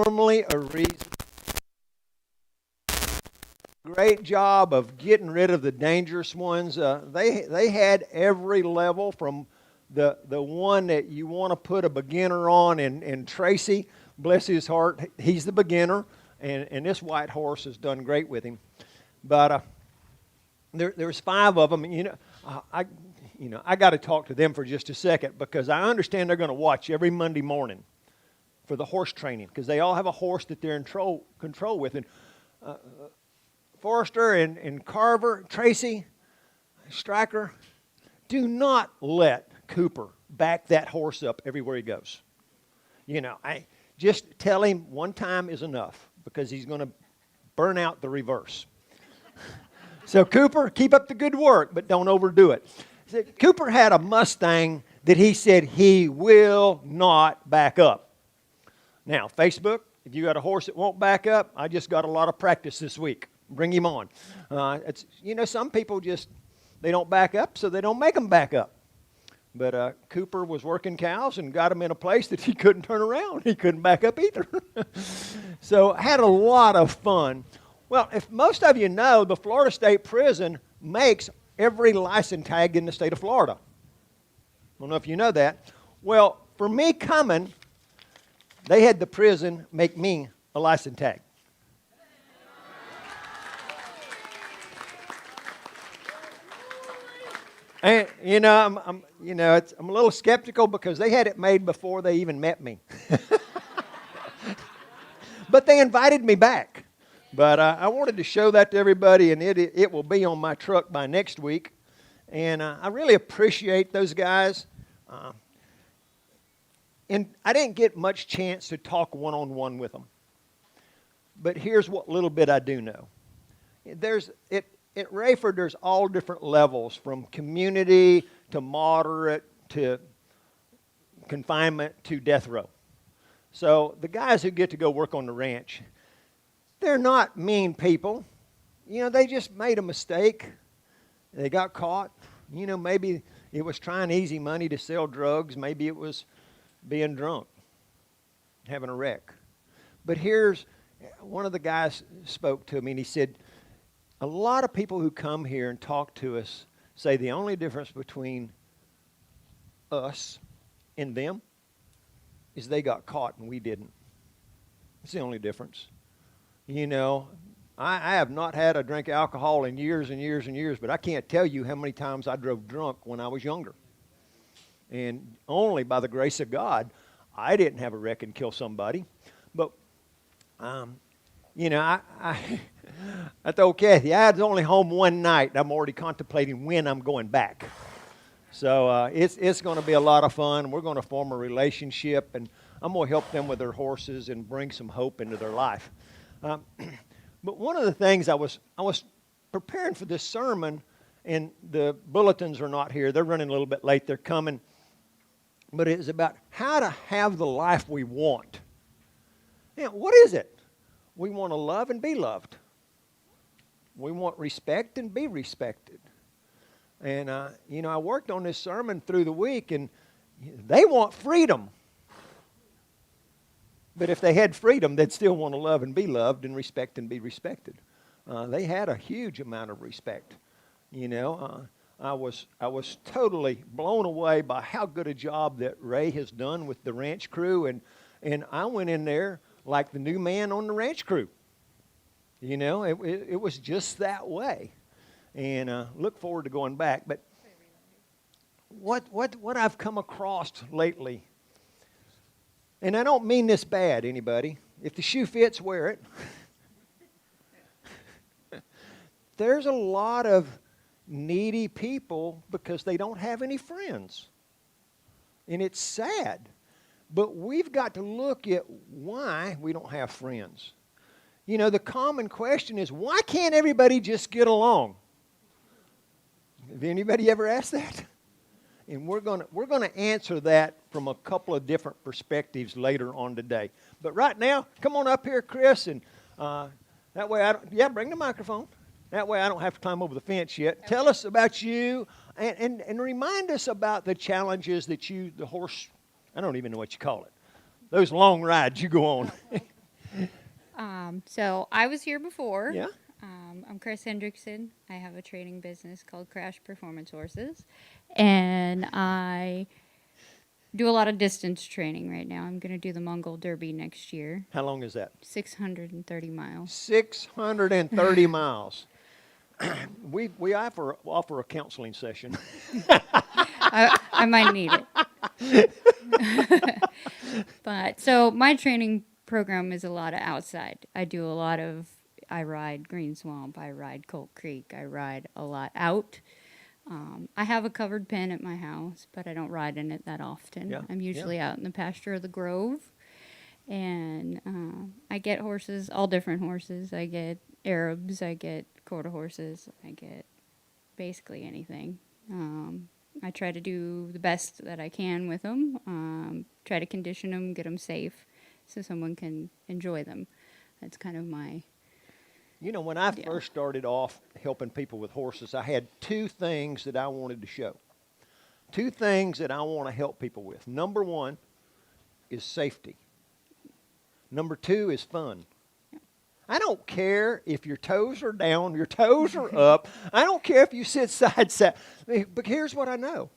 normally a reason. Great job of getting rid of the dangerous ones. They had every level from the one that you want to put a beginner on, and Tracy, bless his heart, he's the beginner, and this white horse has done great with him. But there's 5 of them. I got to talk to them for just a second, because I understand they're going to watch every Monday morning for the horse training, because they all have a horse that they're in control with. And Forrester and Carver, Tracy, Stryker, do not let Cooper back that horse up everywhere he goes. I just tell him one time is enough, because he's going to burn out the reverse. So Cooper, keep up the good work, but don't overdo it. Cooper had a Mustang that he said he will not back up. Now, Facebook, if you got a horse that won't back up, I just got a lot of practice this week. Bring him on. Some people they don't back up, so they don't make them back up. But Cooper was working cows and got him in a place that he couldn't turn around. He couldn't back up either. So had a lot of fun. Well, if most of you know, the Florida State Prison makes every license tag in the state of Florida. I don't know if you know that. Well, for me coming, they had the prison make me a license tag. And I'm a little skeptical, because they had it made before they even met me. But they invited me back. But I wanted to show that to everybody, and it will be on my truck by next week. And I really appreciate those guys. And I didn't get much chance to talk one-on-one with them. But here's what little bit I do know. At Rayford, there's all different levels, from community to moderate to confinement to death row. So the guys who get to go work on the ranch, they're not mean people. They just made a mistake. They got caught. Maybe it was trying easy money to sell drugs. Maybe it was being drunk, having a wreck. But here's, one of the guys spoke to me, and he said, a lot of people who come here and talk to us say the only difference between us and them is they got caught and we didn't. It's the only difference. I have not had a drink of alcohol in years and years and years, but I can't tell you how many times I drove drunk when I was younger. And only by the grace of God, I didn't have a wreck and kill somebody. But, I told Kathy, I was only home one night. I'm already contemplating when I'm going back. So it's going to be a lot of fun. We're going to form a relationship, and I'm going to help them with their horses and bring some hope into their life. But one of the things I was preparing for this sermon, and the bulletins are not here. They're running a little bit late. They're coming. But it's about how to have the life we want. What is it? We want to love and be loved. We want respect and be respected. And, I worked on this sermon through the week, and they want freedom. But if they had freedom, they'd still want to love and be loved and respect and be respected. They had a huge amount of respect. I was totally blown away by how good a job that Ray has done with the ranch crew, and I went in there like the new man on the ranch crew. It was just that way, and look forward to going back. But what I've come across lately, and I don't mean this bad, anybody. If the shoe fits, wear it. There's a lot of needy people because they don't have any friends. And it's sad. But we've got to look at why we don't have friends. The common question is, why can't everybody just get along? Have anybody ever asked that? And we're going to answer that from a couple of different perspectives later on today. But right now, come on up here, Chris, and that way bring the microphone. That way I don't have to climb over the fence yet. Tell us about you, and remind us about the challenges that the horse, I don't even know what you call it, those long rides you go on. So I was here before. Yeah. I'm Chris Hendrickson. I have a training business called Crash Performance Horses, and I do a lot of distance training right now. I'm going to do the Mongol Derby next year. How long is that? 630 miles. 630 miles. We offer a counseling session. I might need it. But so my training program is a lot of outside. I ride Green Swamp, I ride Colt Creek, I ride a lot out. I have a covered pen at my house, but I don't ride in it that often. Yeah, I'm usually out in the pasture of the grove. And I get horses, all different horses. I get Arabs, I get quarter horses, I get basically anything. I try to do the best that I can with them, try to condition them, get them safe so someone can enjoy them. That's kind of my... You know, when I first started off helping people with horses, I had two things that I wanted to show. Two things that I want to help people with. Number one is safety. Number two is fun. I don't care if your toes are down, your toes are up. I don't care if you sit side side. But here's what I know.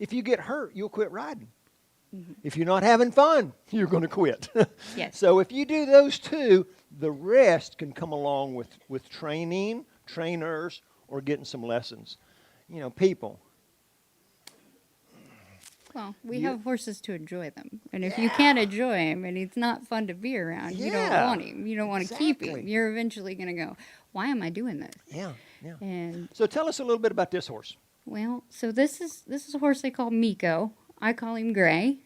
If you get hurt, you'll quit riding. Mm-hmm. If you're not having fun, you're going to quit. Yes. So if you do those two, the rest can come along with training, trainers, or getting some lessons. You know, people. Well, we have horses to enjoy them. And if you can't enjoy him and he's not fun to be around, you don't want him. You don't want to keep him. You're eventually going to go, why am I doing this? Yeah. And so tell us a little bit about this horse. Well, so this is a horse they call Miko. I call him Gray.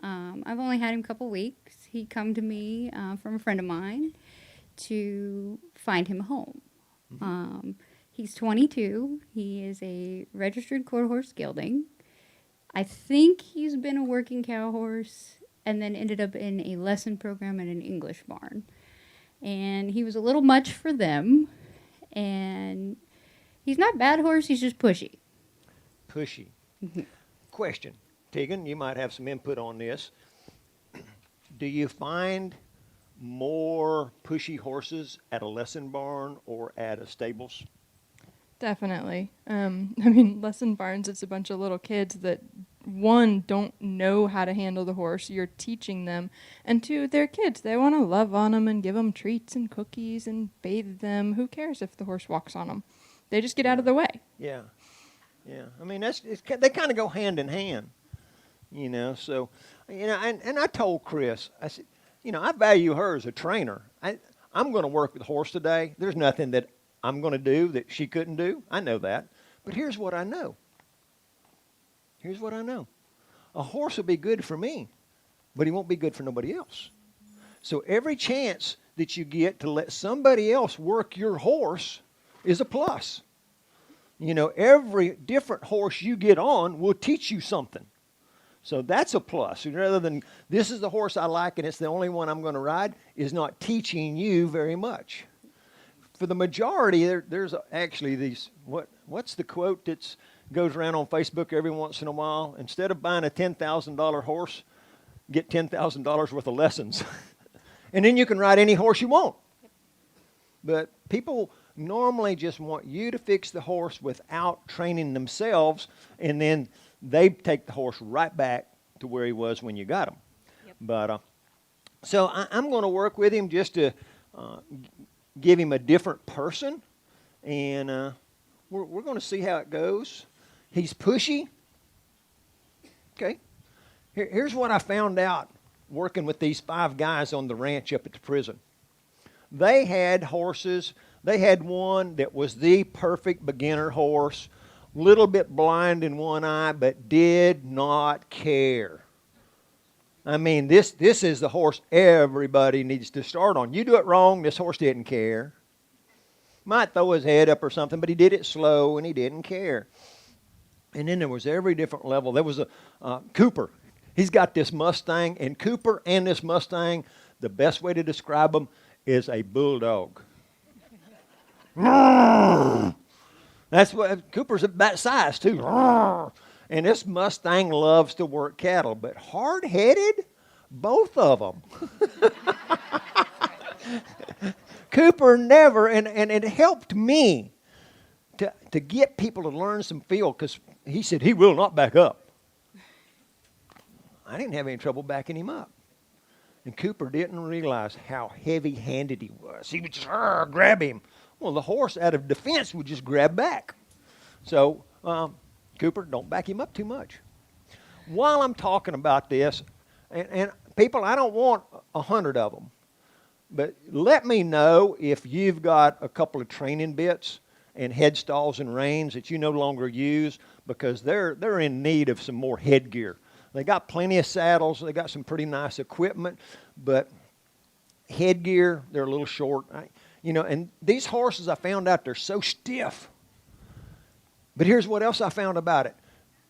I've only had him a couple weeks. He come to me from a friend of mine to find him a home. Mm-hmm. He's 22. He is a registered quarter horse gelding. I think he's been a working cow horse and then ended up in a lesson program at an English barn. And he was a little much for them. And he's not a bad horse, he's just pushy. Pushy. Mm-hmm. Question. Tegan, you might have some input on this. Do you find more pushy horses at a lesson barn or at a stables? Definitely. Lesson barns, it's a bunch of little kids that, one, don't know how to handle the horse. You're teaching them. And two, they're kids. They want to love on them and give them treats and cookies and bathe them. Who cares if the horse walks on them? They just get out of the way. Yeah. I mean, they kind of go hand in hand. You know, so, you know, and I told Chris, I said, you know, I value her as a trainer. I'm going to work with the horse today. There's nothing that I'm going to do that she couldn't do. I know that. But here's what I know. A horse will be good for me, but he won't be good for nobody else. So every chance that you get to let somebody else work your horse is a plus. You know, every different horse you get on will teach you something. So that's a plus. Rather than this is the horse I like and it's the only one I'm going to ride, is not teaching you very much. For the majority, there's actually these, what's the quote that goes around on Facebook every once in a while? Instead of buying a $10,000 horse, get $10,000 worth of lessons. And then you can ride any horse you want. But people normally just want you to fix the horse without training themselves, and then they take the horse right back to where he was when you got him. Yep. But so I'm going to work with him just to give him a different person, and we're going to see how it goes. He's pushy. Okay. Here's what I found out working with these 5 guys on the ranch up at the prison. They had horses. They had one that was the perfect beginner horse, little bit blind in one eye, but did not care. I mean, this is the horse everybody needs to start on. You do it wrong, this horse didn't care. Might throw his head up or something, but he did it slow and he didn't care. And then there was every different level. There was a Cooper. He's got this Mustang, and Cooper and this Mustang, the best way to describe them is a bulldog. That's what Cooper's that size too. And this Mustang loves to work cattle, but hard-headed, both of them. Cooper never, and it helped me to get people to learn some feel, because he said he will not back up. I didn't have any trouble backing him up. And Cooper didn't realize how heavy-handed he was. He would just grab him. Well, the horse, out of defense, would just grab back. So, Cooper, don't back him up too much. While I'm talking about this, and people, I don't want 100 of them, but let me know if you've got a couple of training bits and headstalls and reins that you no longer use, because they're in need of some more headgear. They got plenty of saddles. They got some pretty nice equipment, but headgear, they're a little short. And these horses, I found out, they're so stiff. But here's what else I found about it.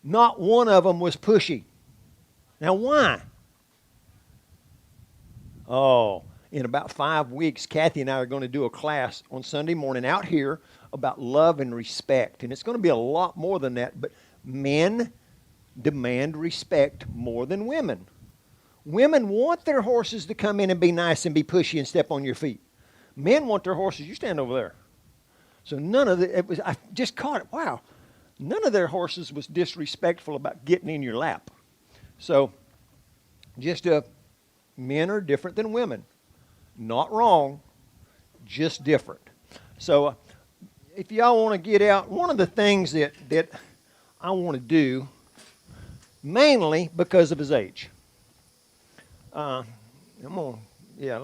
Not one of them was pushy. Now, why? Oh, in about 5 weeks, Kathy and I are going to do a class on Sunday morning out here about love and respect. And it's going to be a lot more than that, but men demand respect more than women. Women want their horses to come in and be nice and be pushy and step on your feet. Men want their horses, you stand over there. So none of I just caught it. Wow. None of their horses was disrespectful about getting in your lap. So men are different than women. Not wrong, just different. So if y'all want to get out, one of the things that I want to do, mainly because of his age. Let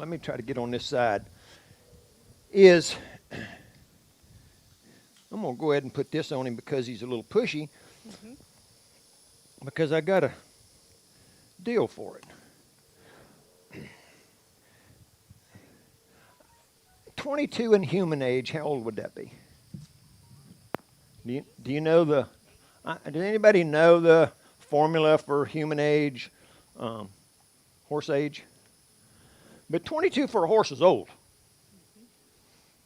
me try to get on this side. I'm going to go ahead and put this on him because he's a little pushy. Mm-hmm. Because I got a deal for it. 22 in human age, how old would that be? Do you know does anybody know the formula for human age, horse age? But 22 for a horse is old.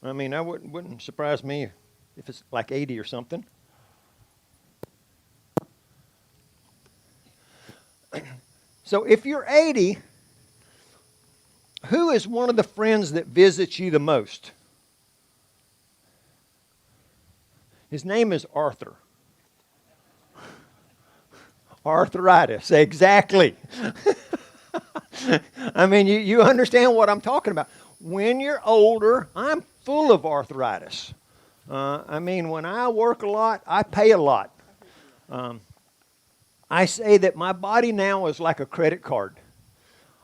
I mean, that wouldn't surprise me if it's like 80 or something. So if you're 80, who is one of the friends that visits you the most? His name is Arthur. Arthritis, exactly. I mean, you understand what I'm talking about. When you're older, I'm full of arthritis. When I work a lot, I pay a lot. I say that my body now is like a credit card.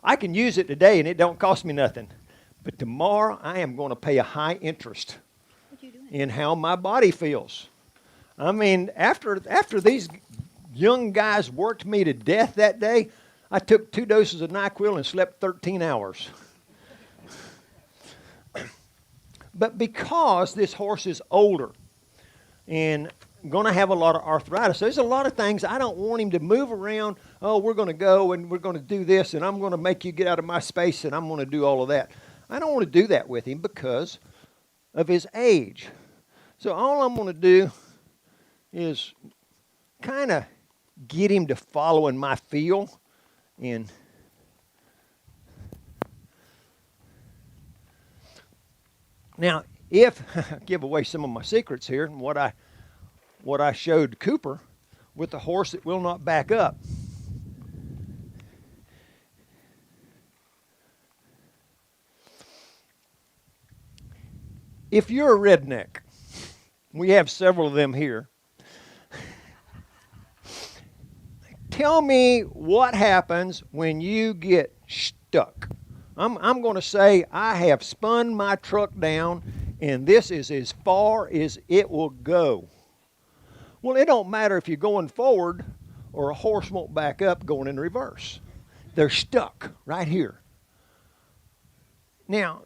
I can use it today and it don't cost me nothing. But tomorrow, I am going to pay a high interest in how my body feels. I mean, after these young guys worked me to death that day, I took 2 doses of NyQuil and slept 13 hours. But because this horse is older and going to have a lot of arthritis, there's a lot of things I don't want him to move around. Oh, we're going to go and we're going to do this and I'm going to make you get out of my space and I'm going to do all of that. I don't want to do that with him because of his age. So all I'm going to do is kind of get him to following my feel. And now, if I give away some of my secrets here, and what I showed Cooper with the horse that will not back up. If you're a redneck, we have several of them here. Tell me what happens when you get stuck. I'm going to say I have spun my truck down and this is as far as it will go. Well, it don't matter if you're going forward or a horse won't back up going in reverse. They're stuck right here. Now,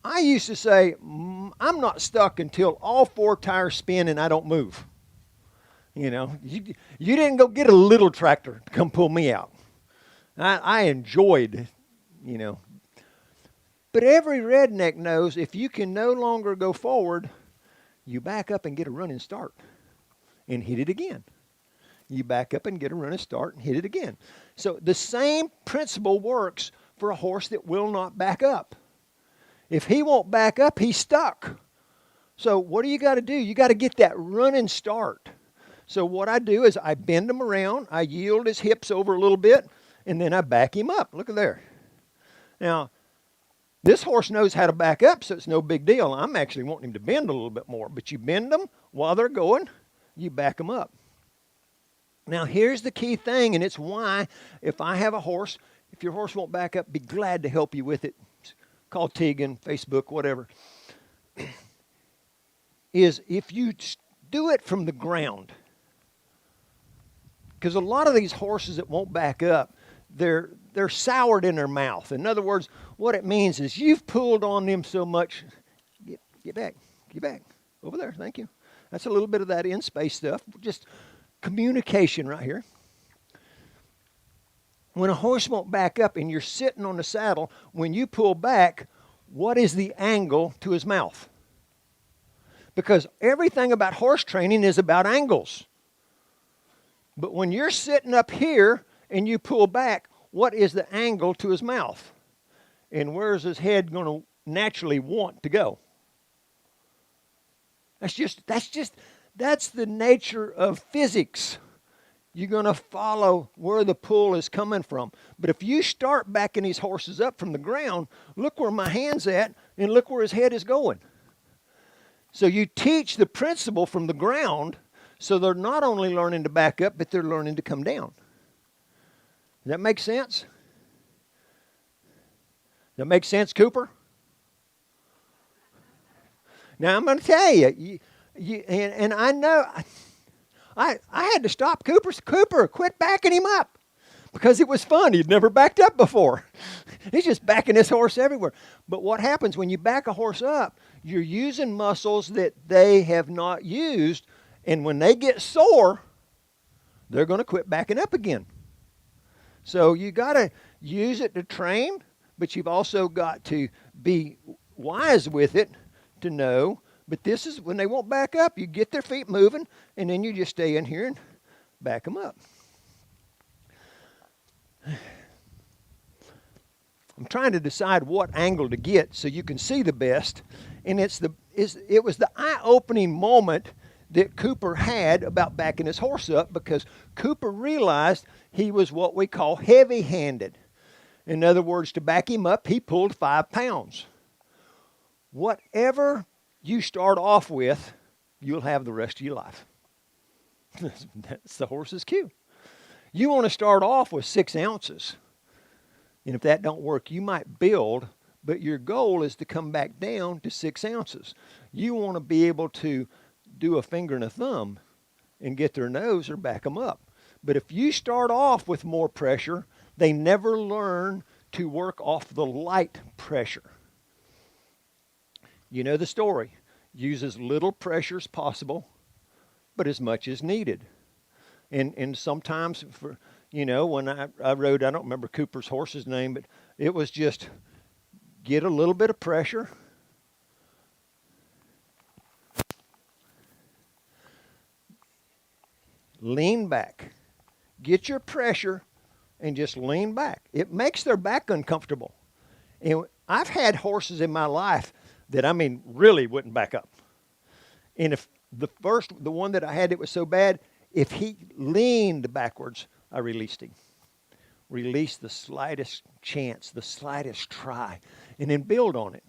I used to say, I'm not stuck until all 4 tires spin and I don't move. You know, you didn't go get a little tractor to come pull me out. I enjoyed, But every redneck knows if you can no longer go forward, you back up and get a running start and hit it again. You back up and get a running start and hit it again. So the same principle works for a horse that will not back up. If he won't back up, he's stuck. So what do? You got to get that running start. So what I do is I bend him around, I yield his hips over a little bit, and then I back him up. Look at there. Now, this horse knows how to back up, so it's no big deal. I'm actually wanting him to bend a little bit more. But you bend them while they're going, you back them up. Now, here's the key thing, and it's why if I have a horse, if your horse won't back up, be glad to help you with it. Call Tegan, Facebook, whatever. Is if you do it from the ground. Because a lot of these horses that won't back up, they're soured in their mouth. In other words, what it means is you've pulled on them so much. Get back. Over there, thank you. That's a little bit of that in-space stuff. Just communication right here. When a horse won't back up and you're sitting on the saddle, when you pull back, what is the angle to his mouth? Because everything about horse training is about angles. But when you're sitting up here and you pull back, what is the angle to his mouth? And where is his head going to naturally want to go? That's the nature of physics. You're going to follow where the pull is coming from. But if you start backing these horses up from the ground, look where my hand's at and look where his head is going. So you teach the principle from the ground, so they're not only learning to back up, but they're learning to come down. Does that make sense? Does that make sense, Cooper? Now, I'm going to tell you, and I know, I had to stop Cooper, quit backing him up. Because it was fun. He'd never backed up before. He's just backing his horse everywhere. But what happens when you back a horse up, you're using muscles that they have not used. And when they get sore, they're going to quit backing up again. So you got to use it to train, but you've also got to be wise with it to know. But this is when they won't back up. You get their feet moving, and then you just stay in here and back them up. I'm trying to decide what angle to get so you can see the best. And it was the eye-opening moment that Cooper had about backing his horse up, because Cooper realized he was what we call heavy-handed. In other words, to back him up, he pulled 5 pounds. Whatever you start off with, you'll have the rest of your life. That's the horse's cue. You want to start off with 6 ounces. And if that don't work, you might build, but your goal is to come back down to 6 ounces. You want to be able to do a finger and a thumb and get their nose or back them up. But if you start off with more pressure, they never learn to work off the light pressure. You know the story. Use as little pressure as possible, but as much as needed. And sometimes, when I rode, I don't remember Cooper's horse's name, but it was just get a little bit of pressure. Lean back. Get your pressure and just lean back. It makes their back uncomfortable. And I've had horses in my life that, really wouldn't back up. And if the one that I had that was so bad, if he leaned backwards, I released him. Release the slightest chance, the slightest try, and then build on it.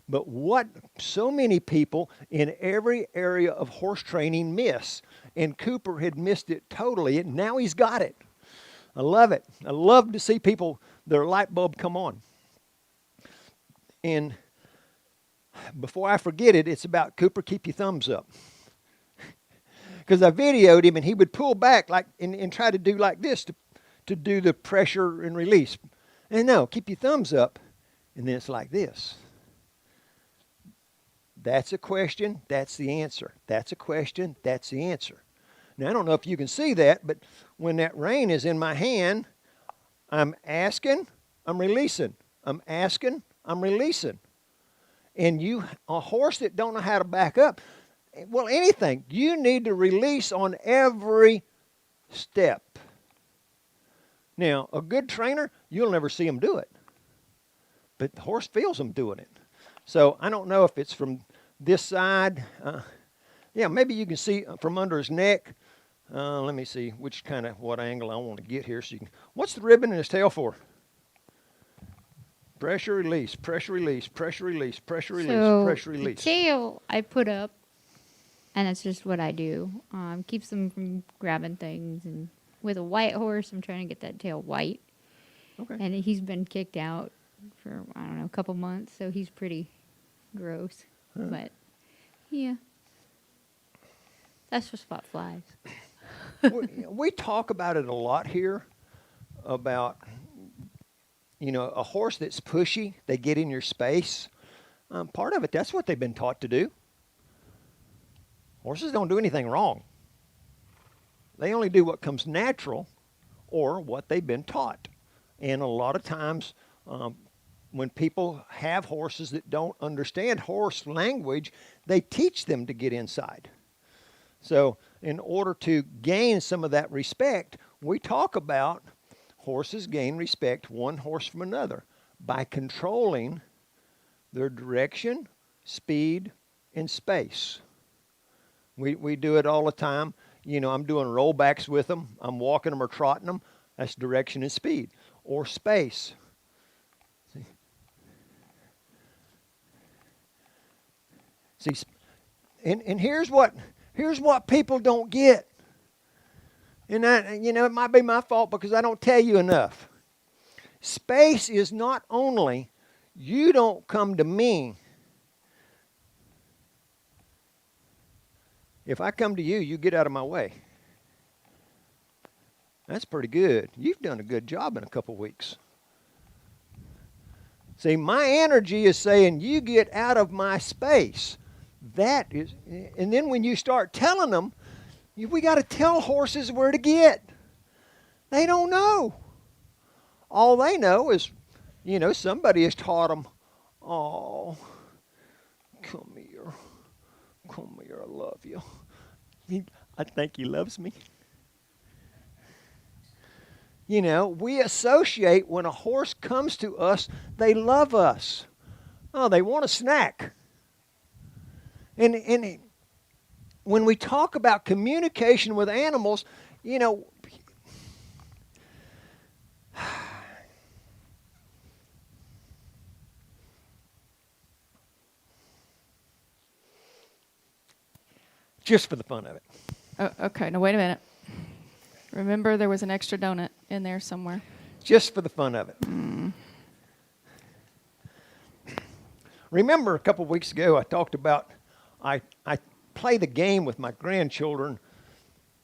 But what so many people in every area of horse training miss, and Cooper had missed it totally, and now he's got it. I love it. I love to see people, their light bulb come on. And before I forget it, it's about Cooper, keep your thumbs up. Because I videoed him, and he would pull back and try to do like this to do the pressure and release. And no, keep your thumbs up, and then it's like this. That's a question, that's the answer. That's a question, that's the answer. Now, I don't know if you can see that, but when that rein is in my hand, I'm asking, I'm releasing. I'm asking, I'm releasing. And a horse that don't know how to back up, well, anything, you need to release on every step. Now, a good trainer, you'll never see him do it. But the horse feels him doing it. So I don't know if it's from this side. Yeah, maybe you can see from under his neck. Let me see what angle I want to get here. So you can, what's the ribbon in his tail for? Pressure release, pressure release, pressure release, pressure release, So pressure the release. tail I put up, and that's just what I do. Keeps them from grabbing things. And with a white horse, I'm trying to get that tail white. Okay. And he's been kicked out for, I don't know, a couple months, so he's pretty gross. But, yeah. That's just spot flies. We talk about it a lot here about, a horse that's pushy, they get in your space. Part of it, that's what they've been taught to do. Horses don't do anything wrong. They only do what comes natural or what they've been taught. And a lot of times when people have horses that don't understand horse language, they teach them to get inside. So in order to gain some of that respect, we talk about horses gain respect one horse from another by controlling their direction, speed, and space. We do it all the time. I'm doing rollbacks with them. I'm walking them or trotting them. That's direction and speed. Or space. See, and here's what people don't get. And that, it might be my fault because I don't tell you enough. Space is not only you don't come to me. If I come to you, you get out of my way. That's pretty good. You've done a good job in a couple weeks. See, my energy is saying, you get out of my space. That is, and then when you start telling them, we got to tell horses where to get. They don't know. All they know is, somebody has taught them, oh, come here, I love you. I think he loves me. We associate when a horse comes to us, they love us. Oh, they want a snack. And when we talk about communication with animals, just for the fun of it. Oh, okay, now wait a minute. Remember, there was an extra donut in there somewhere. Just for the fun of it. Remember a couple of weeks ago I talked about I play the game with my grandchildren,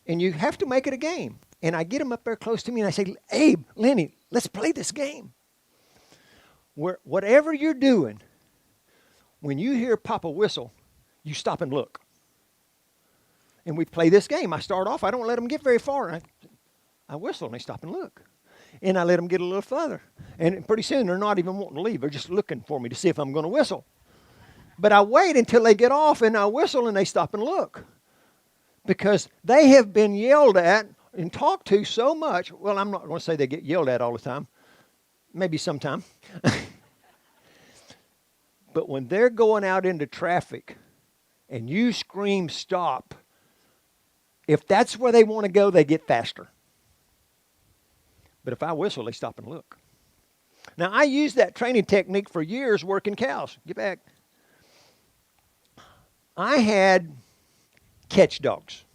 and you have to make it a game. And I get them up there close to me, and I say, Abe, Lenny, let's play this game. Whatever you're doing, when you hear Papa whistle, you stop and look. And we play this game. I start off, I don't let them get very far. I whistle, and they stop and look. And I let them get a little further. And pretty soon, they're not even wanting to leave. They're just looking for me to see if I'm going to whistle. But I wait until they get off, and I whistle, and they stop and look. Because they have been yelled at and talked to so much. Well, I'm not going to say they get yelled at all the time. Maybe sometime. But when they're going out into traffic, and you scream stop, if that's where they want to go, they get faster. But if I whistle, they stop and look. Now, I used that training technique for years working cows. Get back. I had catch dogs.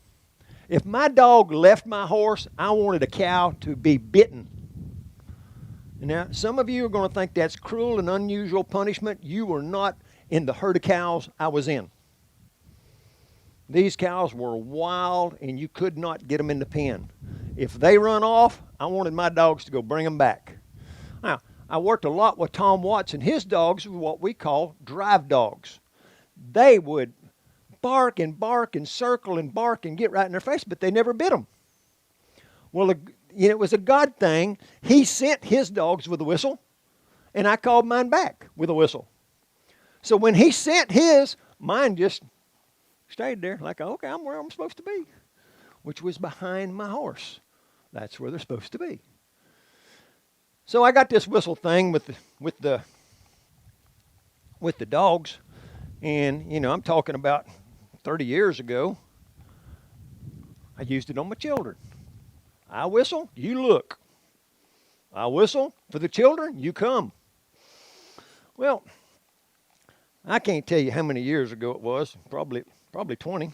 If my dog left my horse, I wanted a cow to be bitten. Now, some of you are going to think that's cruel and unusual punishment. You were not in the herd of cows I was in. These cows were wild, and you could not get them in the pen. If they run off, I wanted my dogs to go bring them back. Now, I worked a lot with Tom Watts, and his dogs were what we call drive dogs. They would bark and circle and bark and get right in their face, but they never bit them. Well, it was a God thing. He sent his dogs with a whistle, and I called mine back with a whistle. So when he sent his, mine just stayed there like, okay, I'm where I'm supposed to be, which was behind my horse. That's where they're supposed to be. So I got this whistle thing with the with the dogs. And, I'm talking about 30 years ago. I used it on my children. I whistle, you look. I whistle for the children, you come. Well, I can't tell you how many years ago it was, probably 20.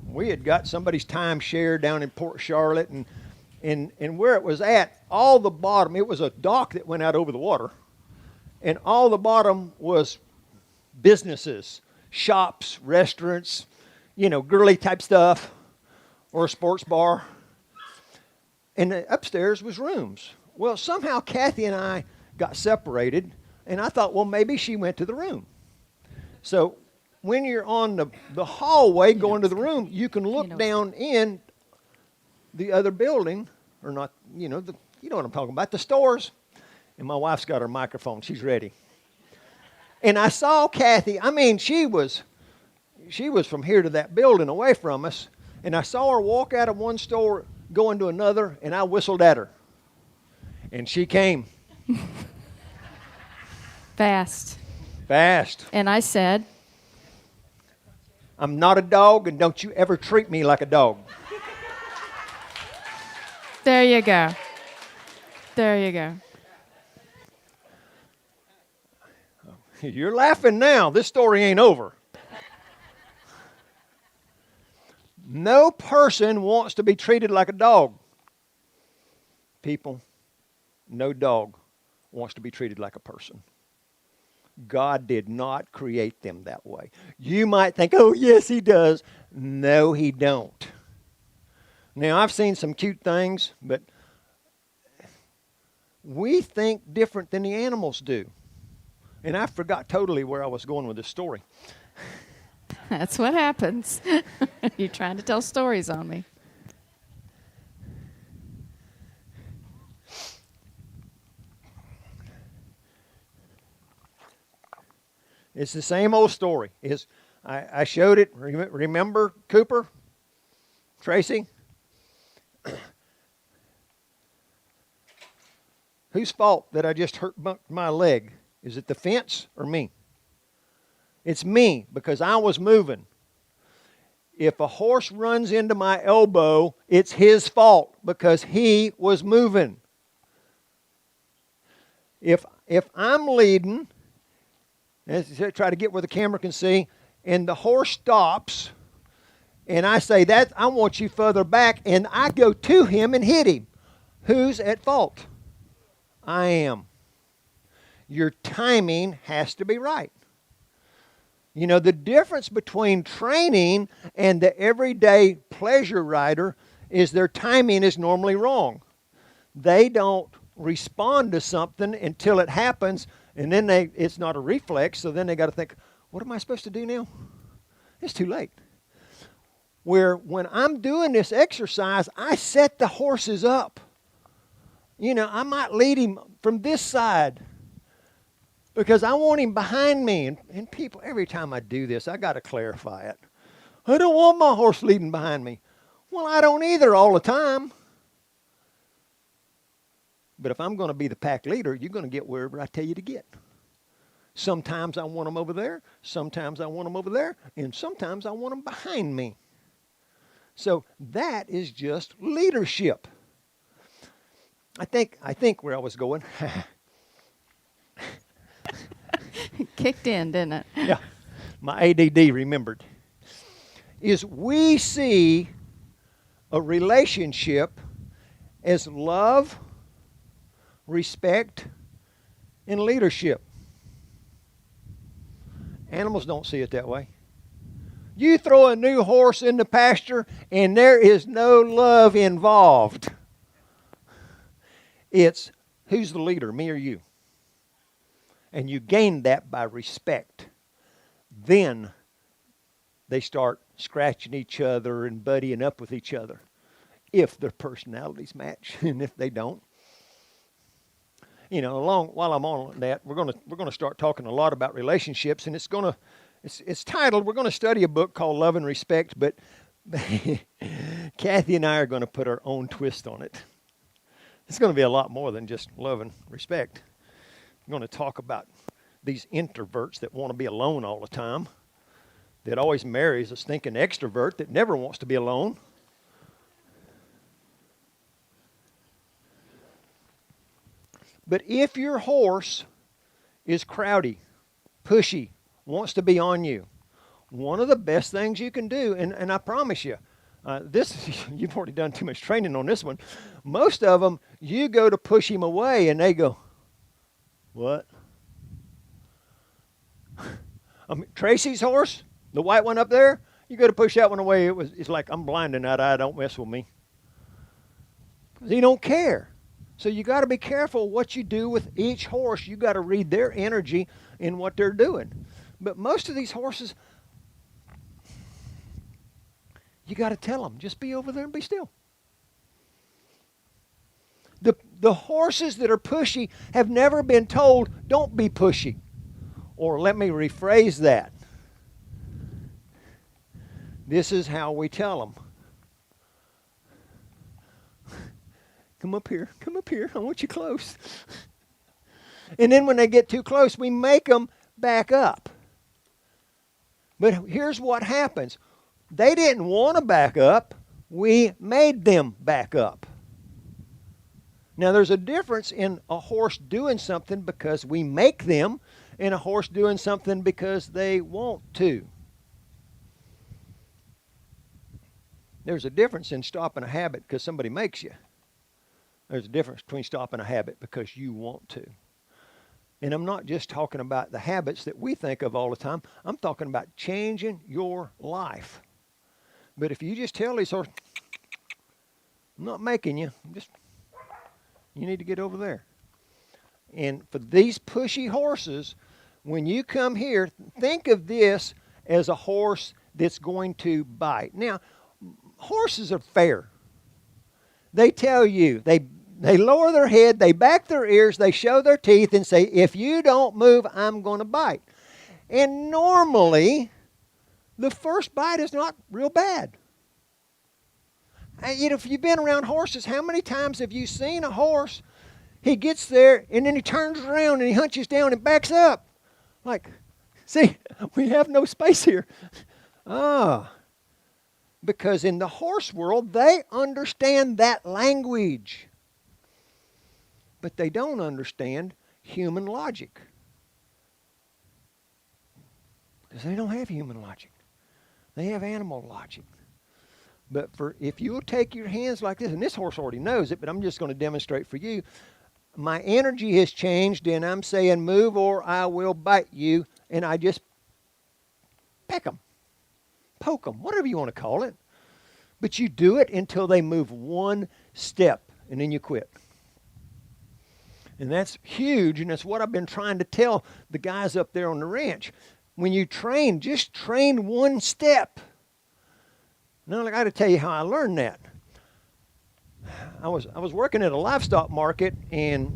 We had got somebody's timeshare down in Port Charlotte, and where it was at, all the bottom, it was a dock that went out over the water, and all the bottom was businesses, shops, restaurants, girly type stuff, or a sports bar. And upstairs was rooms. Well, somehow Kathy and I got separated, and I thought, well, maybe she went to the room. So when you're on the hallway going to the room, you can look down in the other building, or not, you know what I'm talking about, the stores. And my wife's got her microphone. She's ready. And I saw Kathy. I mean, she was from here to that building away from us. And I saw her walk out of one store, go into another, and I whistled at her. And she came. Fast. And I said, I'm not a dog, and don't you ever treat me like a dog. there you go. There you go. You're laughing now. This story ain't over. No person wants to be treated like a dog. People, no dog wants to be treated like a person. God did not create them that way. You might think, oh, yes, he does. No, he don't. Now, I've seen some cute things, but we think different than the animals do. And I forgot totally where I was going with this story. That's what happens. You're trying to tell stories on me. It's the same old story. I showed it. Remember Cooper? Tracy? Whose fault that I just hurt my leg? Is it the fence or me? It's me, because I was moving. If a horse runs into my elbow, it's his fault because he was moving. If I'm leading, let's try to get where the camera can see, and the horse stops, and I say, that I want you further back, and I go to him and hit him. Who's at fault? I am. Your timing has to be right. You know, the difference between training and the everyday pleasure rider is their timing is normally wrong. They don't respond to something until it happens, and then it's not a reflex, so then they got to think, what am I supposed to do now? It's too late. Where when I'm doing this exercise, I set the horses up. You know, I might lead him from this side because I want him behind me. And people, every time I do this, I got to clarify it. I don't want my horse leading behind me. Well, I don't either all the time. But if I'm going to be the pack leader, you're going to get wherever I tell you to get. Sometimes I want them over there. Sometimes I want them over there. And sometimes I want them behind me. So that is just leadership. I think where I was going. Kicked in, didn't it? Yeah, my ADD remembered. Is we see a relationship as love, respect, and leadership. Animals don't see it that way. You throw a new horse in the pasture and there is no love involved. It's who's the leader, me or you? And you gain that by respect. Then they start scratching each other and buddying up with each other. If their personalities match, and if they don't. You know, while I'm on that, we're gonna start talking a lot about relationships, and it's titled, we're gonna study a book called Love and Respect, but Kathy and I are gonna put our own twist on it. It's gonna be a lot more than just love and respect. I'm going to talk about these introverts that want to be alone all the time, that always marries a stinking extrovert that never wants to be alone. But if your horse is crowdy, pushy, wants to be on you, one of the best things you can do, and I promise you, you've already done too much training on this one. Most of them, you go to push him away, and they go, what? Tracy's horse, the white one up there, you go to push that one away, it's like, I'm blind in that eye, don't mess with me. Because he don't care. So you got to be careful what you do with each horse. You got to read their energy in what they're doing. But most of these horses, you got to tell them, just be over there and be still. The horses that are pushy have never been told, don't be pushy. Or let me rephrase that. This is how we tell them. Come up here, I want you close. And then when they get too close, we make them back up. But here's what happens. They didn't want to back up. We made them back up. Now there's a difference in a horse doing something because we make them and a horse doing something because they want to. There's a difference in stopping a habit because somebody makes you. There's a difference between stopping a habit because you want to. And I'm not just talking about the habits that we think of all the time. I'm talking about changing your life. But if you just tell these horses, I'm not making you, you need to get over there. And for these pushy horses, when you come here, think of this as a horse that's going to bite. Now, horses are fair. They tell you, they lower their head, they back their ears, they show their teeth and say, if you don't move, I'm going to bite. And normally, the first bite is not real bad. If you've been around horses, how many times have you seen a horse, he gets there and then he turns around and he hunches down and backs up? Like, see, we have no space here. Because in the horse world, they understand that language. But they don't understand human logic. Because they don't have human logic. They have animal logic. But if you'll take your hands like this, and this horse already knows it, but I'm just going to demonstrate for you. My energy has changed, and I'm saying, move or I will bite you, and I just peck them, poke them, whatever you want to call it. But you do it until they move one step, and then you quit. And that's huge, and that's what I've been trying to tell the guys up there on the ranch. When you train, just train one step. Now, I got to tell you how I learned that. I was working at a livestock market, and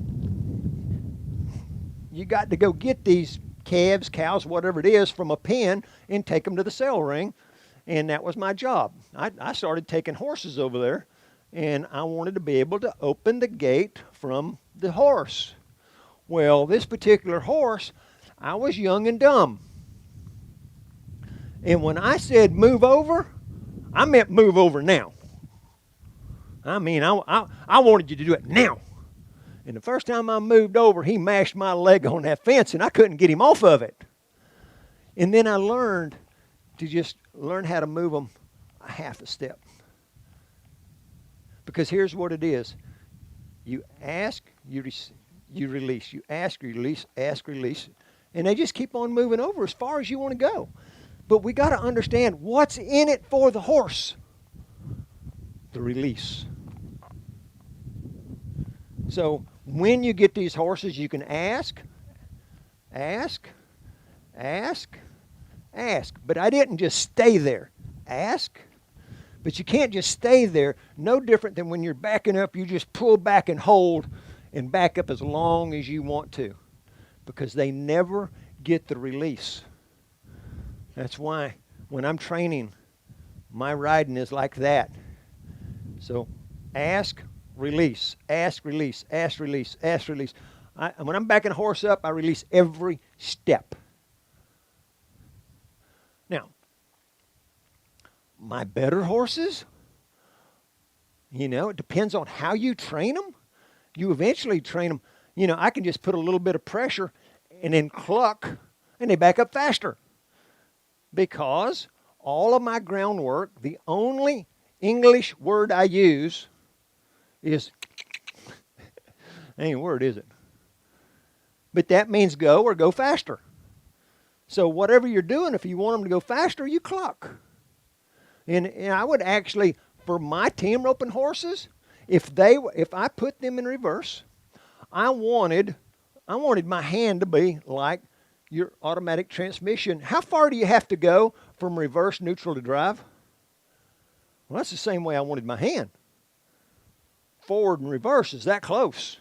you got to go get these calves, cows, whatever it is, from a pen and take them to the sale ring, and that was my job. I started taking horses over there, and I wanted to be able to open the gate from the horse. Well, this particular horse, I was young and dumb. And when I said move over, I meant move over now. I mean, I wanted you to do it now. And the first time I moved over, he mashed my leg on that fence, and I couldn't get him off of it. And then I learned to just learn how to move them a half a step. Because here's what it is. You ask, you release. You ask, release, ask, release. And they just keep on moving over as far as you want to go. But we got to understand what's in it for the horse. The release. So when you get these horses, you can ask. But I didn't just stay there. Ask. But you can't just stay there. No different than when you're backing up, you just pull back and hold and back up as long as you want to. Because they never get the release. That's why when I'm training, my riding is like that. So ask, release, ask, release, ask, release, ask, release. When I'm backing a horse up, I release every step. Now, my better horses, it depends on how you train them. You eventually train them. I can just put a little bit of pressure and then cluck, and they back up faster. Because all of my groundwork, the only English word I use is, ain't a word, is it? But that means go or go faster. So whatever you're doing, if you want them to go faster, you cluck. And I would actually, for my team roping horses, if I put them in reverse, I wanted my hand to be like your automatic transmission. How far do you have to go from reverse, neutral to drive? Well, that's the same way I wanted my hand. Forward and reverse is that close.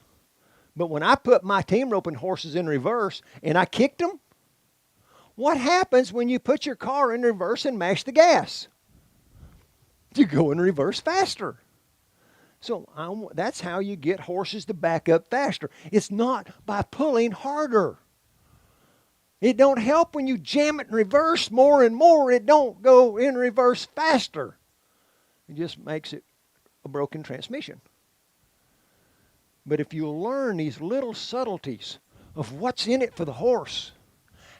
But when I put my team roping horses in reverse and I kicked them, what happens when you put your car in reverse and mash the gas? You go in reverse faster. So that's how you get horses to back up faster. It's not by pulling harder. It don't help when you jam it in reverse more and more. It don't go in reverse faster. It just makes it a broken transmission. But if you learn these little subtleties of what's in it for the horse,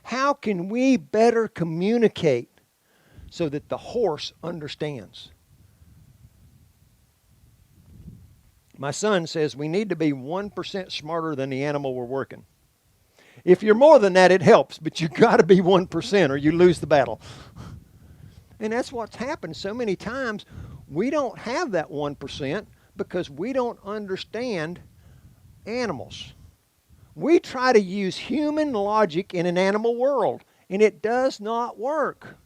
how can we better communicate so that the horse understands? My son says we need to be 1% smarter than the animal we're working. If you're more than that, it helps, but you've got to be 1% or you lose the battle. And that's what's happened so many times. We don't have that 1% because we don't understand animals. We try to use human logic in an animal world, and it does not work.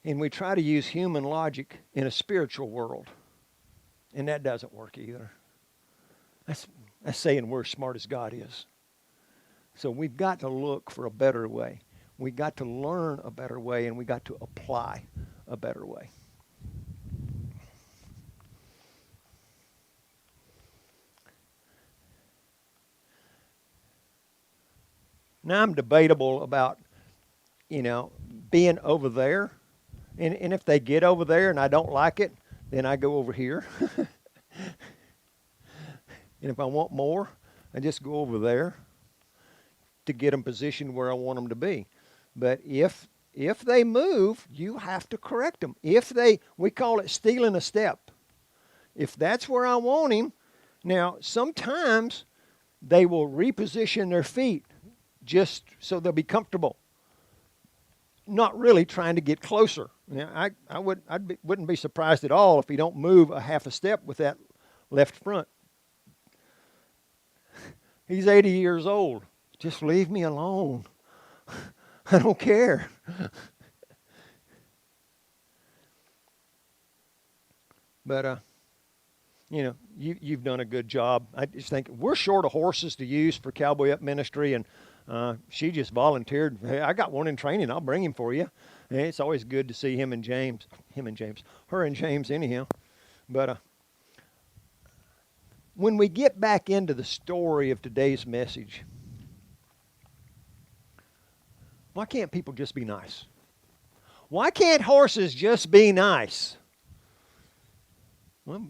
And we try to use human logic in a spiritual world, and that doesn't work either. That's saying we're as smart as God is. So we've got to look for a better way. We've got to learn a better way, and we've got to apply a better way. Now I'm debatable about, being over there. And if they get over there and I don't like it, then I go over here. And if I want more, I just go over there to get them positioned where I want them to be. But if they move, you have to correct them. We call it stealing a step. If that's where I want him, now sometimes they will reposition their feet just so they'll be comfortable. Not really trying to get closer. Now, I wouldn't be surprised at all if he don't move a half a step with that left front. He's 80 years old. Just leave me alone. I don't care. But, you've done a good job. I just think we're short of horses to use for Cowboy-up Ministry, and she just volunteered. Hey, I got one in training. I'll bring him for you. And it's always good to see her and James anyhow. But when we get back into the story of today's message, why can't people just be nice? Why can't horses just be nice? Well,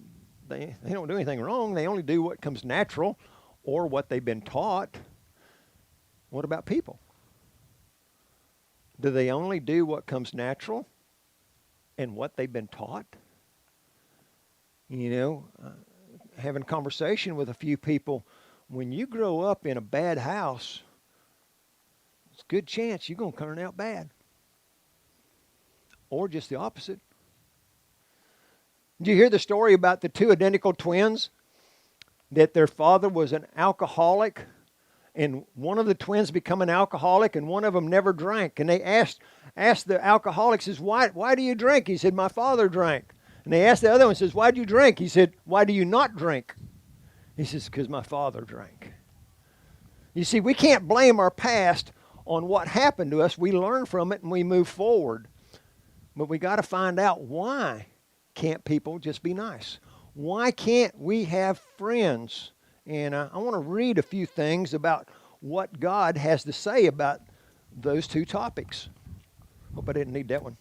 they don't do anything wrong. They only do what comes natural or what they've been taught. What about people? Do they only do what comes natural and what they've been taught? Having conversation with a few people, when you grow up in a bad house, it's a good chance you're going to turn out bad. Or just the opposite. Did you hear the story about the two identical twins? That their father was an alcoholic, and one of the twins become an alcoholic, and one of them never drank. And they asked the alcoholic, says, why do you drink? He said, my father drank. And they asked the other one, says, why do you drink? He said, why do you not drink? He says, because my father drank. You see, we can't blame our past on what happened to us. We learn from it and we move forward. But we got to find out, why can't people just be nice? Why can't we have friends And I want to read a few things about what God has to say about those two topics. Hope I didn't need that one.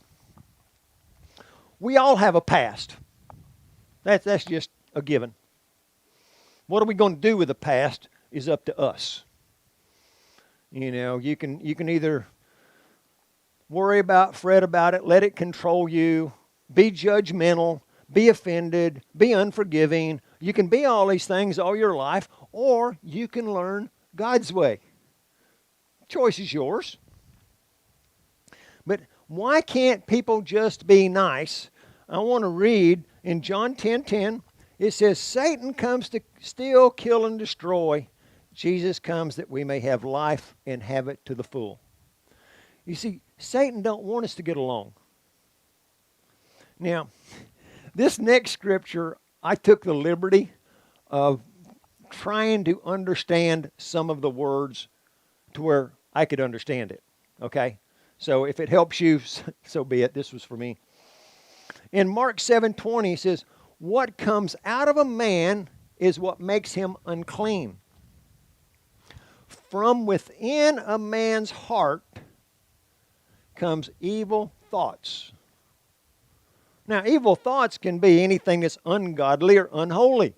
We all have a past. That's just a given. What are we going to do with the past is up to us. You know, you can either worry about, fret about it, let it control you, be judgmental, be offended, be unforgiving. You can be all these things all your life, or you can learn God's way. Choice is yours. But why can't people just be nice? I want to read in John 10:10. It says, Satan comes to steal, kill, and destroy. Jesus comes that we may have life and have it to the full. You see, Satan don't want us to get along. Now, this next scripture, I took the liberty of trying to understand some of the words to where I could understand it. Okay? So if it helps you, so be it. This was for me. In Mark 7:20, it says, what comes out of a man is what makes him unclean. From within a man's heart comes evil thoughts. Now, evil thoughts can be anything that's ungodly or unholy.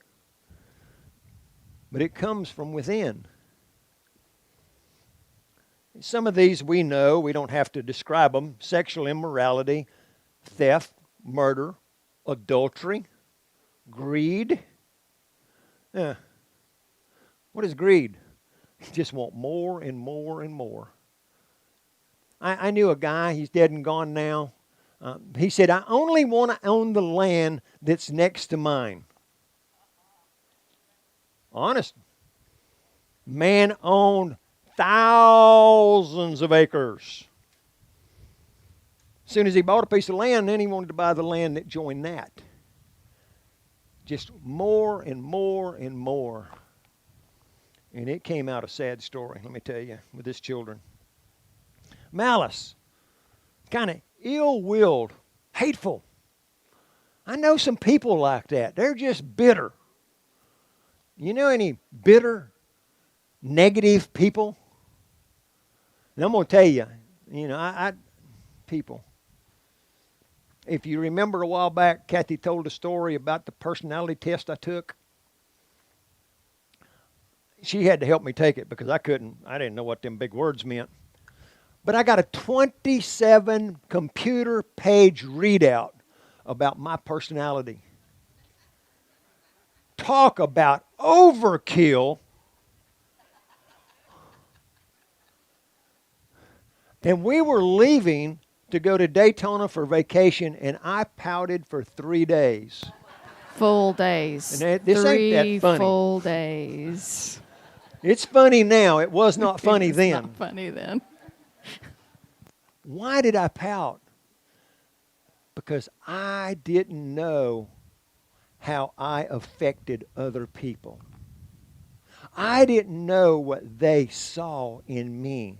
But it comes from within. Some of these we know, we don't have to describe them. Sexual immorality, theft, murder, adultery, greed. What is greed? You just want more and more and more. I knew a guy, he's dead and gone now. He said, I only want to own the land that's next to mine. Honest. Man owned thousands of acres. As soon as he bought a piece of land, then he wanted to buy the land that joined that. Just more and more and more. And it came out a sad story, let me tell you, with his children. Malice. Kind of ill-willed, hateful. I know some people like that. They're just bitter. You know any bitter, negative people? And I'm going to tell you, people. If you remember a while back, Kathy told a story about the personality test I took. She had to help me take it because I didn't know what them big words meant. But I got a 27 computer page readout about my personality. Talk about overkill. And we were leaving to go to Daytona for vacation, and I pouted for 3 days. Full days. And this ain't that funny. 3 full days. It's funny now. It was not funny It's then. not funny then. Why did I pout? Because I didn't know how I affected other people. I didn't know what they saw in me.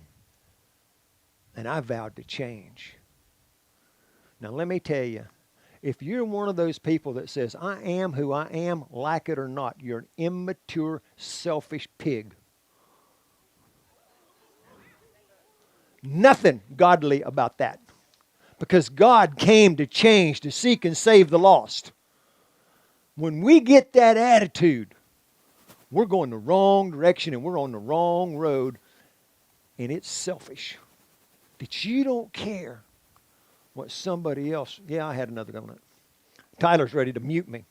And I vowed to change. Now let me tell you, if you're one of those people that says, I am who I am, like it or not, you're an immature, selfish pig. Nothing godly about that. Because God came to change, to seek and save the lost. When we get that attitude, we're going the wrong direction and we're on the wrong road, and it's selfish. That you don't care what somebody else... Yeah, I had another go on it. Tyler's ready to mute me.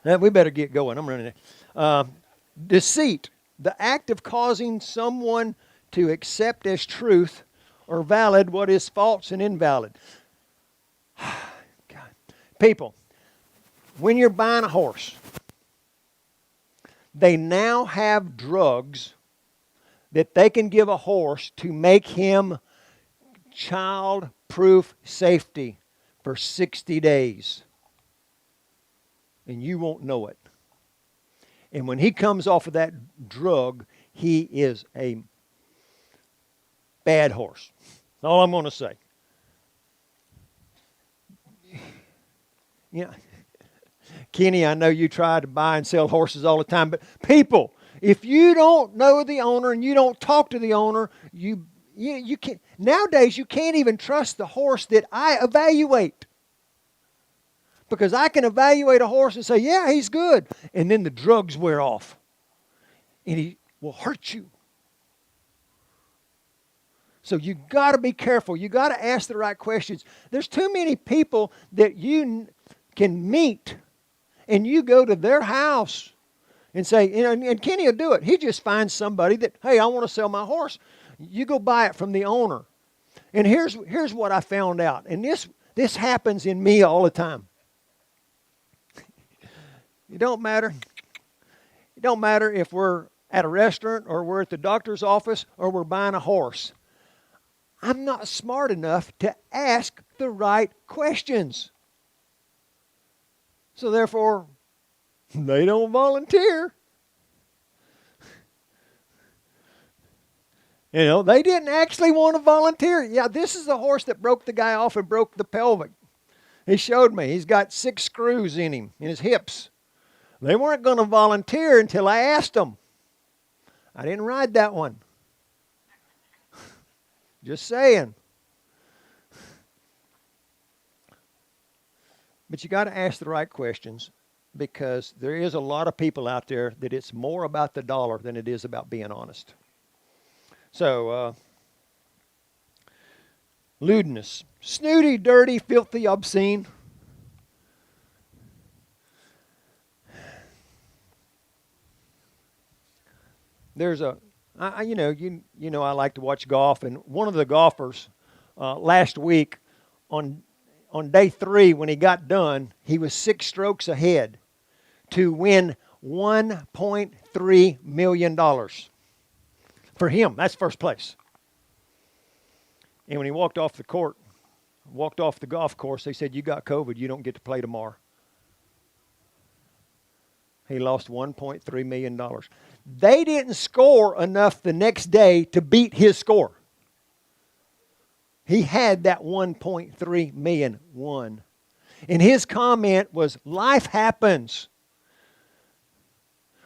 Now, we better get going. I'm running it. Deceit. The act of causing someone to accept as truth or valid what is false and invalid. God. People, when you're buying a horse, they now have drugs that they can give a horse to make him child-proof safety for 60 days. And you won't know it. And when he comes off of that drug, he is a bad horse. That's all I'm going to say. Kenny, I know you try to buy and sell horses all the time, but people, if you don't know the owner and you don't talk to the owner, you can't. Nowadays, you can't even trust the horse that I evaluate. Because I can evaluate a horse and say, yeah, he's good. And then the drugs wear off. And he will hurt you. So you got to be careful. You got to ask the right questions. There's too many people that you can meet and you go to their house and say, and Kenny will do it. He just finds somebody that, hey, I want to sell my horse. You go buy it from the owner. And here's what I found out. And this happens in me all the time. It don't matter. It don't matter if we're at a restaurant or we're at the doctor's office or we're buying a horse. I'm not smart enough to ask the right questions. So therefore, they don't volunteer. They didn't actually want to volunteer. Yeah, this is the horse that broke the guy off and broke the pelvic. He showed me. He's got 6 screws in him, in his hips. They weren't going to volunteer until I asked them. I didn't ride that one. Just saying. But you got to ask the right questions, because there is a lot of people out there that it's more about the dollar than it is about being honest. So, lewdness. Snooty, dirty, filthy, obscene. There's I like to watch golf, and one of the golfers last week on day 3 when he got done, he was 6 strokes ahead to win $1.3 million. For him, that's first place. And when he walked off the golf course, they said, you got COVID, you don't get to play tomorrow. He lost $1.3 million. They didn't score enough the next day to beat his score. He had that 1.3 million won. And his comment was, life happens.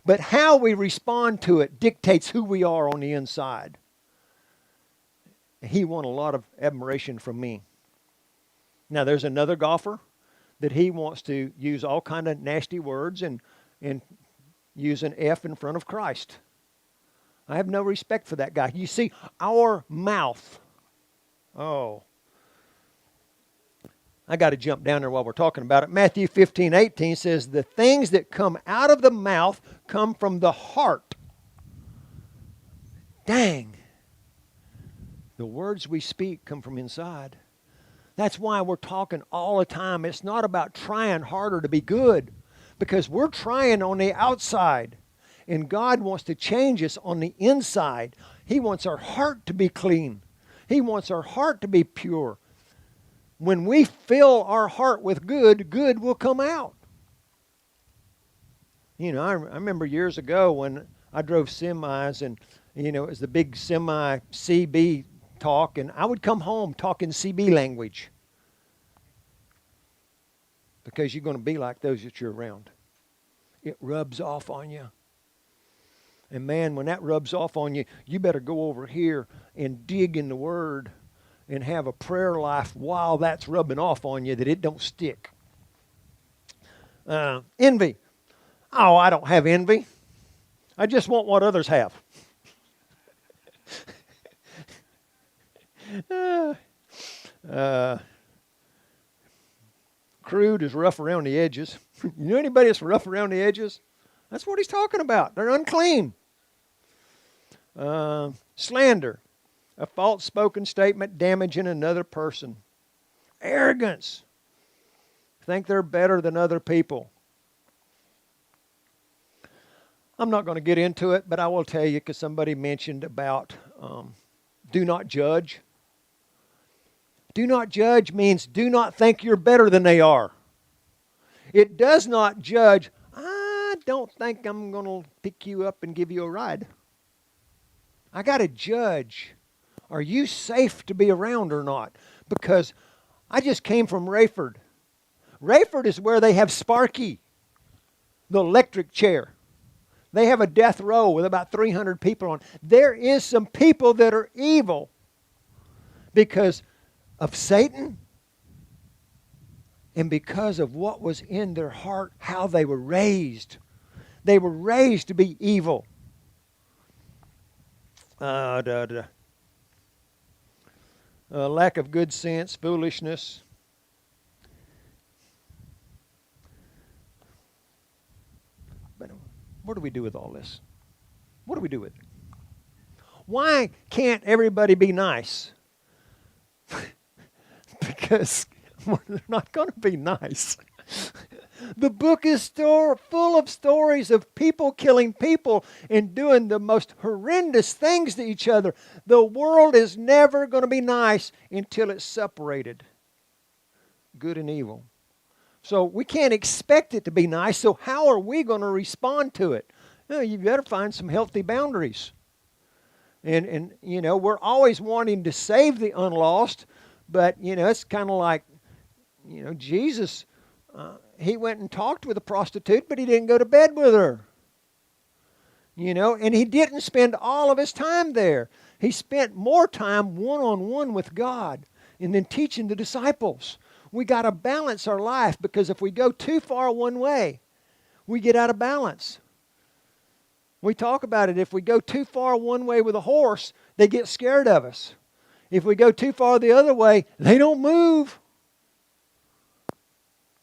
But how we respond to it dictates who we are on the inside. He won a lot of admiration from me. Now there's another golfer that he wants to use all kind of nasty words and use an F in front of Christ. I have no respect for that guy. You see, our mouth. Oh. I got to jump down there while we're talking about it. Matthew 15:18 says, the things that come out of the mouth come from the heart. Dang. The words we speak come from inside. That's why we're talking all the time. It's not about trying harder to be good, because we're trying on the outside. And God wants to change us on the inside. He wants our heart to be clean. He wants our heart to be pure. When we fill our heart with good, good will come out. I remember years ago when I drove semis, and, it was the big semi CB talk, and I would come home talking CB language. Because you're going to be like those that you're around. It rubs off on you. And man, when that rubs off on you, you better go over here and dig in the Word and have a prayer life while that's rubbing off on you, that it don't stick. Envy. Oh, I don't have envy. I just want what others have. Crude is rough around the edges. You know anybody that's rough around the edges? That's what he's talking about. They're unclean. Slander. A false spoken statement damaging another person. Arrogance. Think they're better than other people. I'm not going to get into it, but I will tell you, because somebody mentioned about do not judge. Do not judge means do not think you're better than they are. It does not judge, I don't think I'm going to pick you up and give you a ride. I got to judge. Are you safe to be around or not? Because I just came from Rayford. Rayford is where they have Sparky. the electric chair. They have a death row with about 300 people on. There is some people that are evil because of Satan and because of what was in their heart, how they were raised. They were raised to be evil. Lack of good sense, foolishness. But what do we do with all this? What do we do with it? Why can't everybody be nice? Because they're not going to be nice. The book is full of stories of people killing people and doing the most horrendous things to each other. The world is never going to be nice until it's separated, good and evil. So we can't expect it to be nice, so how are we going to respond to it? Well, you better find some healthy boundaries. And you know, we're always wanting to save the unlost, but, you know, it's kind of like, you know, Jesus, he went and talked with a prostitute, but he didn't go to bed with her. You know, and he didn't spend all of his time there. He spent more time one-on-one with God and then teaching the disciples. We got to balance our life, because if we go too far one way, we get out of balance. We talk about it. If we go too far one way with a horse, they get scared of us. If we go too far the other way, they don't move.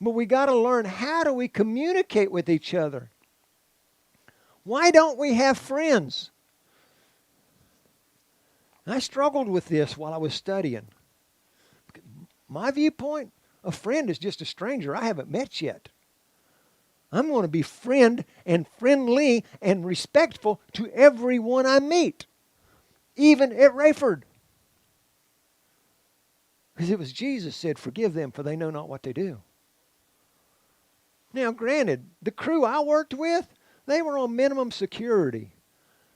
But we got to learn, how do we communicate with each other? Why don't we have friends? I struggled with this while I was studying. My viewpoint, a friend is just a stranger I haven't met yet. I'm going to be friend and friendly and respectful to everyone I meet, even at Rayford. Because it was Jesus said, forgive them, for they know not what they do. Now, granted, the crew I worked with, they were on minimum security.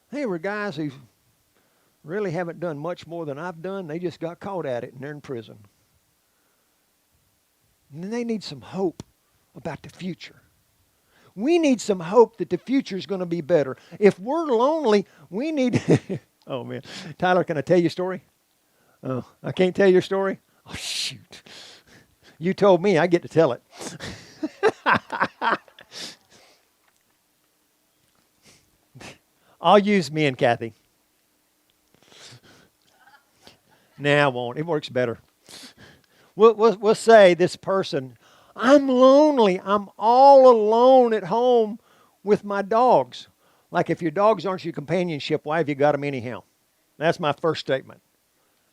They were guys who really haven't done much more than I've done. They just got caught at it and they're in prison. And they need some hope about the future. We need some hope that the future is going to be better. If we're lonely, we need... Oh, man. Tyler, can I tell you a story? Oh, I can't tell your story? Oh, shoot. You told me, I get to tell it. I'll use me and Kathy. Nah, I won't. It works better. We'll say this person, I'm lonely. I'm all alone at home with my dogs. Like, if your dogs aren't your companionship, why have you got them anyhow? That's my first statement.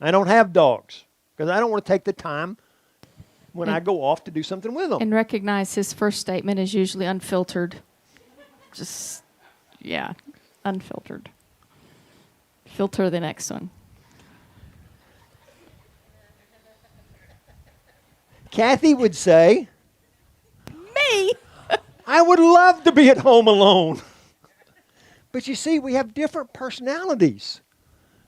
I don't have dogs because I don't want to take the time when I go off to do something with them. And recognize his first statement is usually unfiltered. Just, yeah, unfiltered. Filter the next one. Kathy would say, Me? I would love to be at home alone. But you see, we have different personalities.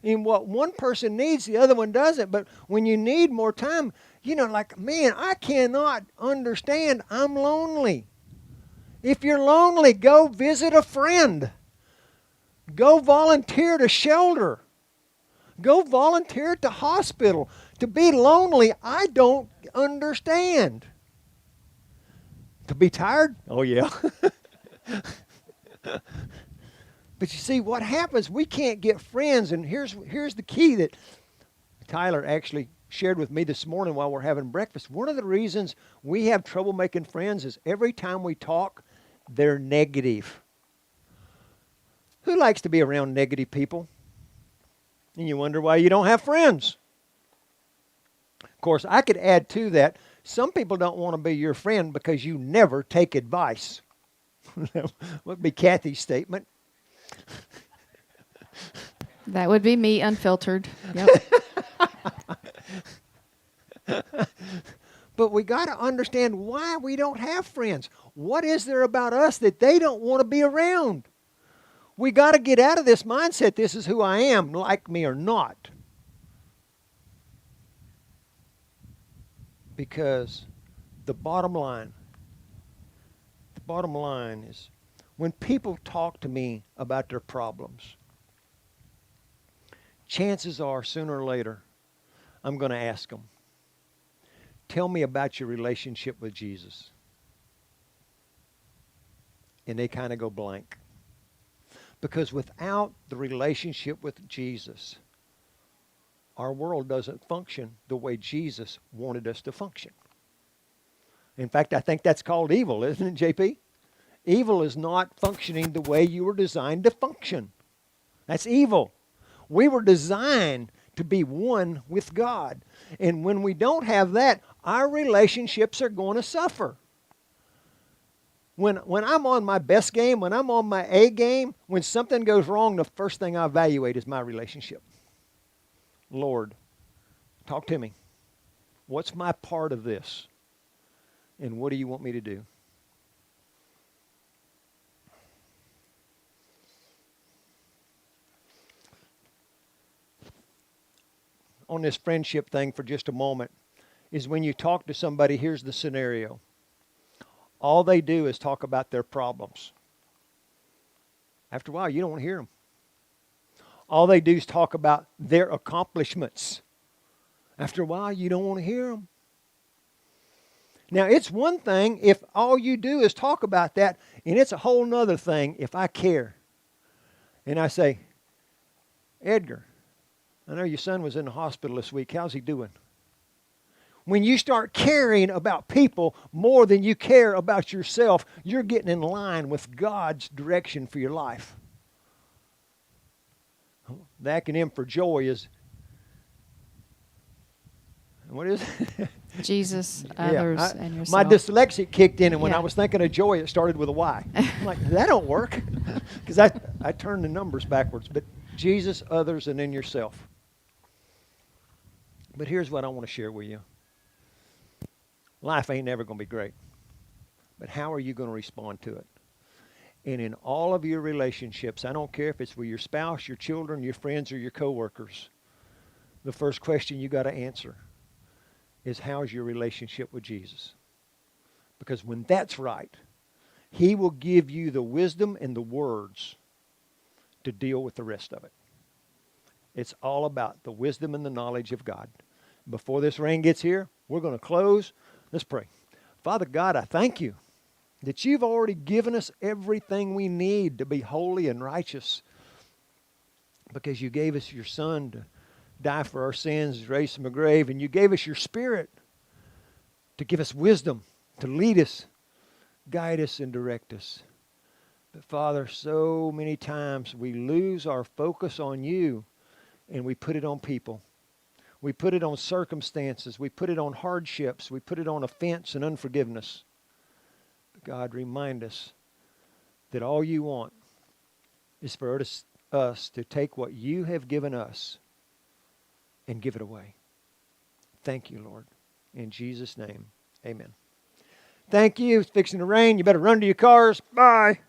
And what one person needs, the other one doesn't. But when you need more time, you know, like, man, I cannot understand. I'm lonely. If you're lonely, go visit a friend. Go volunteer at a shelter. Go volunteer at the hospital. To be lonely, I don't understand. To be tired? Oh, yeah. But you see, what happens, we can't get friends. And here's the key that Tyler actually shared with me this morning while we're having breakfast. One of the reasons we have trouble making friends is every time we talk, they're negative. Who likes to be around negative people? And you wonder why you don't have friends. Of course, I could add to that, some people don't want to be your friend because you never take advice. That would be Kathy's statement. That would be me, unfiltered. Yep. But we got to understand why we don't have friends. What is there about us that they don't want to be around? We got to get out of this mindset, this is who I am, like me or not. Because the bottom line bottom line is, when people talk to me about their problems, chances are, sooner or later, I'm going to ask them, tell me about your relationship with Jesus. And they kind of go blank. Because without the relationship with Jesus, our world doesn't function the way Jesus wanted us to function. In fact, I think that's called evil, isn't it, JP? Evil is not functioning the way you were designed to function. That's evil. We were designed to be one with God. And when we don't have that, our relationships are going to suffer. When I'm on my best game, when I'm on my A game, when something goes wrong, the first thing I evaluate is my relationship. Lord, talk to me. What's my part of this? And what do you want me to do? On this friendship thing for just a moment, is when you talk to somebody, here's the scenario. All they do is talk about their problems. After a while, you don't want to hear them. All they do is talk about their accomplishments. After a while, you don't want to hear them. Now, it's one thing if all you do is talk about that, and it's a whole nother thing if I care. And I say, Edgar, I know your son was in the hospital this week. How's he doing? When you start caring about people more than you care about yourself, you're getting in line with God's direction for your life. The acronym for joy is, what is it? Jesus, others, and yourself. My dyslexic kicked in, and when Yeah. I was thinking of joy, it started with a Y. I'm like, that don't work. Because I turned the numbers backwards. But Jesus, others, and then yourself. But here's what I want to share with you. Life ain't never going to be great. But how are you going to respond to it? And in all of your relationships, I don't care if it's with your spouse, your children, your friends, or your coworkers, the first question you got to answer is, how's your relationship with Jesus? Because when that's right, He will give you the wisdom and the words to deal with the rest of it. It's all about the wisdom and the knowledge of God. Before this rain gets here, we're going to close. Let's pray. Father God, I thank you that you've already given us everything we need to be holy and righteous, because you gave us your Son to die for our sins, raise from the grave, and you gave us your Spirit to give us wisdom, to lead us, guide us, and direct us. But Father, so many times we lose our focus on you and we put it on people. We put it on circumstances. We put it on hardships. We put it on offense and unforgiveness. But God, remind us that all you want is for us to take what you have given us and give it away. Thank you, Lord. In Jesus' name, amen. Thank you. It's fixing to rain. You better run to your cars. Bye.